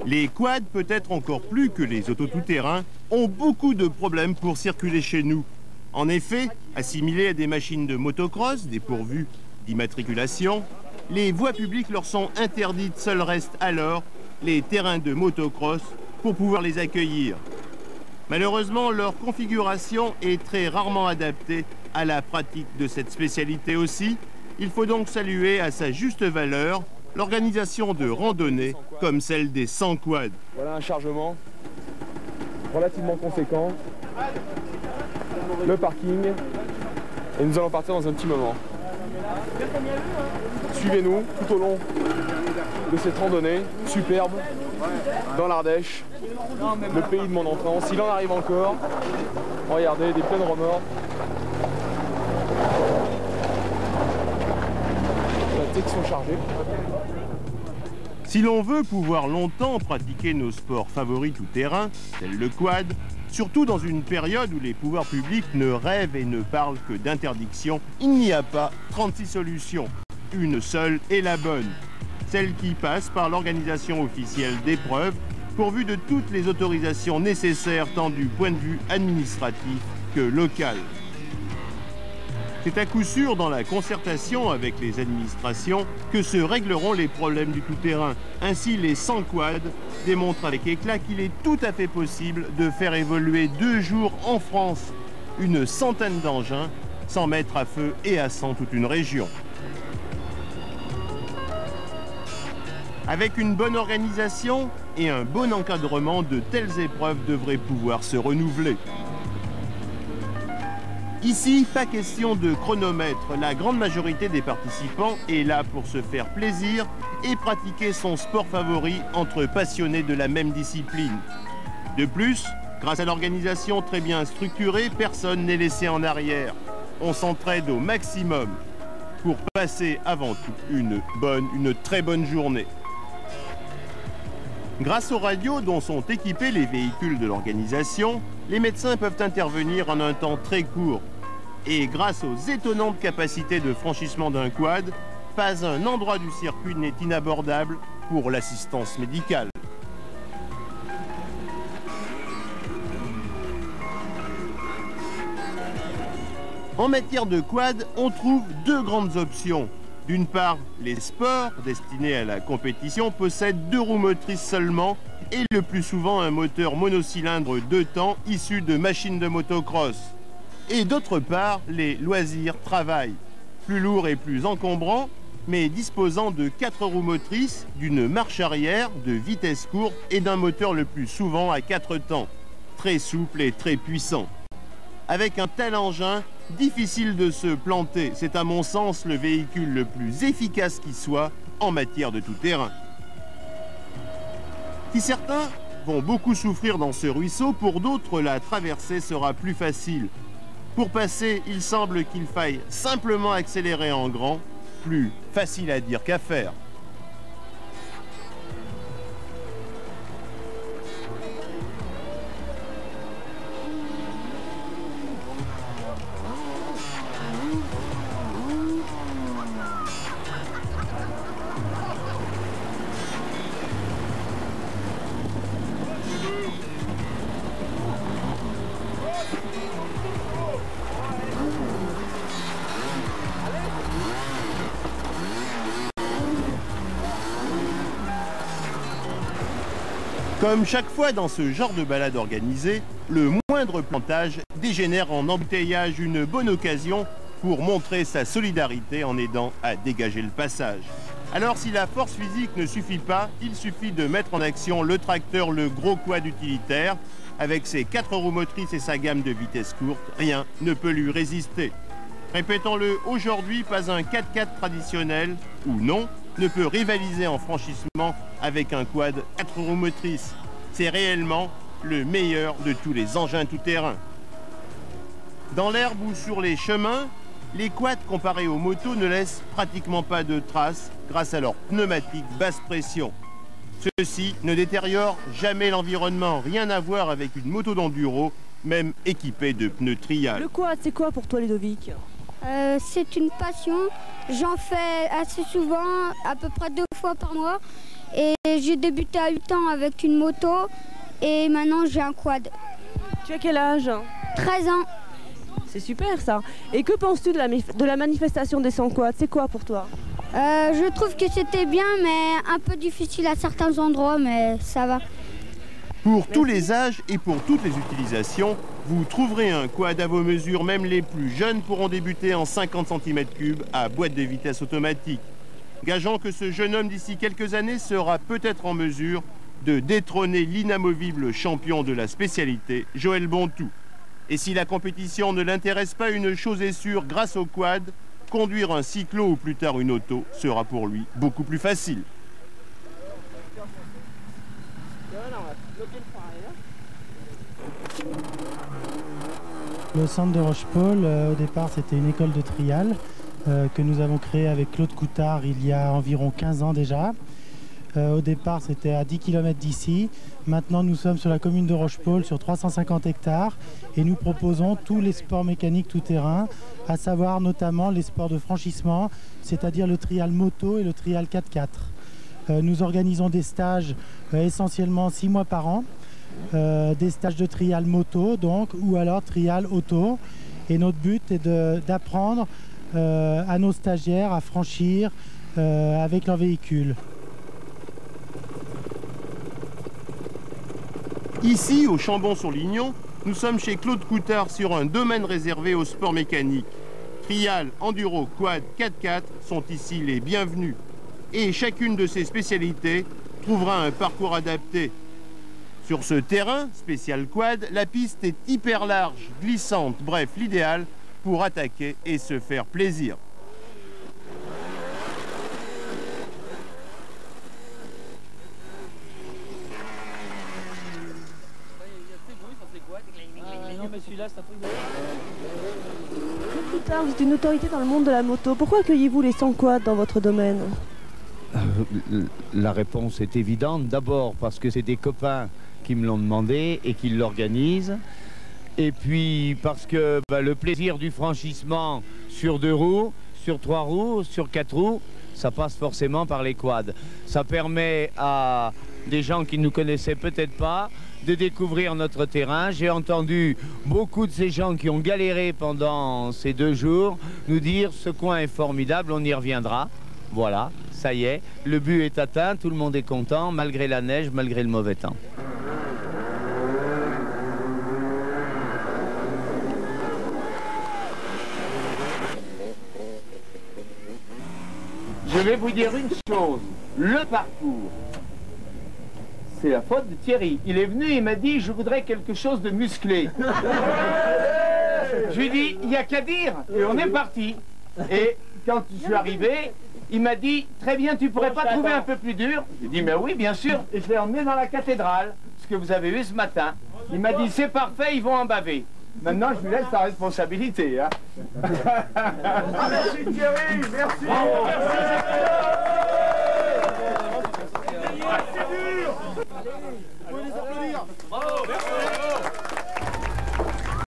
Les quads, peut-être encore plus que les autos tout-terrain, ont beaucoup de problèmes pour circuler chez nous. En effet, assimilés à des machines de motocross dépourvues d'immatriculation, les voies publiques leur sont interdites. Seuls restent alors les terrains de motocross pour pouvoir les accueillir. Malheureusement, leur configuration est très rarement adaptée à la pratique de cette spécialité aussi. Il faut donc saluer à sa juste valeur l'organisation de randonnées comme celle des 100 quads. Voilà un chargement relativement conséquent, le parking, et nous allons partir dans un petit moment. Suivez-nous tout au long de cette randonnée superbe dans l'Ardèche, le pays de mon enfance. Il en arrive encore. Regardez, des pleines remorques. Qui sont chargés. Si l'on veut pouvoir longtemps pratiquer nos sports favoris tout-terrain, tel le quad, surtout dans une période où les pouvoirs publics ne rêvent et ne parlent que d'interdiction, il n'y a pas 36 solutions. Une seule est la bonne, celle qui passe par l'organisation officielle d'épreuves, pourvue de toutes les autorisations nécessaires tant du point de vue administratif que local. C'est à coup sûr dans la concertation avec les administrations que se régleront les problèmes du tout-terrain. Ainsi, les 100 quads démontrent avec éclat qu'il est tout à fait possible de faire évoluer 2 jours en France une centaine d'engins sans mettre à feu et à sang toute une région. Avec une bonne organisation et un bon encadrement, de telles épreuves devraient pouvoir se renouveler. Ici, pas question de chronomètre. La grande majorité des participants est là pour se faire plaisir et pratiquer son sport favori entre passionnés de la même discipline. De plus, grâce à l'organisation très bien structurée, personne n'est laissé en arrière. On s'entraide au maximum pour passer avant tout une très bonne journée. Grâce aux radios dont sont équipés les véhicules de l'organisation, les médecins peuvent intervenir en un temps très court. Et grâce aux étonnantes capacités de franchissement d'un quad, pas un endroit du circuit n'est inabordable pour l'assistance médicale. En matière de quad, on trouve 2 grandes options. D'une part, les sports destinés à la compétition possèdent 2 roues motrices seulement et le plus souvent un moteur monocylindre 2 temps issu de machines de motocross. Et d'autre part, les loisirs travail, plus lourds et plus encombrants, mais disposant de 4 roues motrices, d'une marche arrière, de vitesse courte et d'un moteur le plus souvent à 4 temps, très souple et très puissant. Avec un tel engin, difficile de se planter. C'est à mon sens le véhicule le plus efficace qui soit en matière de tout-terrain. Si certains vont beaucoup souffrir dans ce ruisseau, pour d'autres, la traversée sera plus facile. Pour passer, il semble qu'il faille simplement accélérer en grand, plus facile à dire qu'à faire. Comme chaque fois dans ce genre de balade organisée, le moindre plantage dégénère en embouteillage, une bonne occasion pour montrer sa solidarité en aidant à dégager le passage. Alors si la force physique ne suffit pas, il suffit de mettre en action le tracteur, le gros quad utilitaire. Avec ses 4 roues motrices et sa gamme de vitesse courte, rien ne peut lui résister. Répétons-le, aujourd'hui, pas un 4x4 traditionnel, ou non, ne peut rivaliser en franchissement avec un quad 4 roues motrices. C'est réellement le meilleur de tous les engins tout-terrain. Dans l'herbe ou sur les chemins, les quads comparés aux motos ne laissent pratiquement pas de traces grâce à leurs pneumatiques basse pression. Ceux-ci ne détériorent jamais l'environnement, rien à voir avec une moto d'enduro, même équipée de pneus trial. Le quad, c'est quoi pour toi, Ludovic? C'est une passion. J'en fais assez souvent, à peu près 2 fois par mois. Et j'ai débuté à 8 ans avec une moto et maintenant j'ai un quad. Tu as quel âge? 13 ans. C'est super ça. Et que penses-tu de la manifestation des sans-quads? C'est quoi pour toi? Je trouve que c'était bien, mais un peu difficile à certains endroits, mais ça va. Pour tous les âges et pour toutes les utilisations, vous trouverez un quad à vos mesures. Même les plus jeunes pourront débuter en 50 cm3 à boîte de vitesse automatique. Gageant que ce jeune homme d'ici quelques années sera peut-être en mesure de détrôner l'inamovible champion de la spécialité, Joël Bontou. Et si la compétition ne l'intéresse pas, une chose est sûre, grâce au quad, conduire un cyclo ou plus tard une auto sera pour lui beaucoup plus facile. Le centre de Rochepole, au départ, c'était une école de trial que nous avons créée avec Claude Coutard il y a environ 15 ans déjà. Au départ, c'était à 10 km d'ici. Maintenant, nous sommes sur la commune de Rochepole, sur 350 hectares, et nous proposons tous les sports mécaniques tout-terrain, à savoir notamment les sports de franchissement, c'est-à-dire le trial moto et le trial 4x4. Nous organisons des stages essentiellement 6 mois par an, des stages de trial moto, donc, ou alors trial auto. Et notre but est d'apprendre à nos stagiaires à franchir avec leur véhicule. Ici, au Chambon-sur-Lignon, nous sommes chez Claude Coutard sur un domaine réservé aux sports mécaniques. Trial, enduro, quad, 4x4 sont ici les bienvenus. Et chacune de ces spécialités trouvera un parcours adapté. Sur ce terrain, spécial quad, la piste est hyper large, glissante, bref, l'idéal pour attaquer et se faire plaisir. Plus tard, vous êtes une autorité dans le monde de la moto. Pourquoi accueillez-vous les sans-quads dans votre domaine? La réponse est évidente. D'abord parce que c'est des copains qui me l'ont demandé et qui l'organisent. Et puis parce que le plaisir du franchissement sur 2 roues, sur 3 roues, sur 4 roues, ça passe forcément par les quads. Ça permet à des gens qui ne nous connaissaient peut-être pas de découvrir notre terrain. J'ai entendu beaucoup de ces gens qui ont galéré pendant ces 2 jours nous dire ce coin est formidable, on y reviendra. Voilà, ça y est, le but est atteint, tout le monde est content, malgré la neige, malgré le mauvais temps. Je vais vous dire une chose, le parcours, c'est la faute de Thierry. Il est venu, il m'a dit, je voudrais quelque chose de musclé. Je lui ai dit, il n'y a qu'à dire, et on est parti. Et quand je suis arrivé, il m'a dit, très bien, tu pourrais pas trouver un peu plus dur? J'ai dit, mais oui, bien sûr. Et je l'ai emmené dans la cathédrale, ce que vous avez vu ce matin. Il m'a dit, c'est parfait, ils vont en baver. Maintenant, je lui laisse sa responsabilité. Hein. Merci Thierry, merci. Bravo. Merci.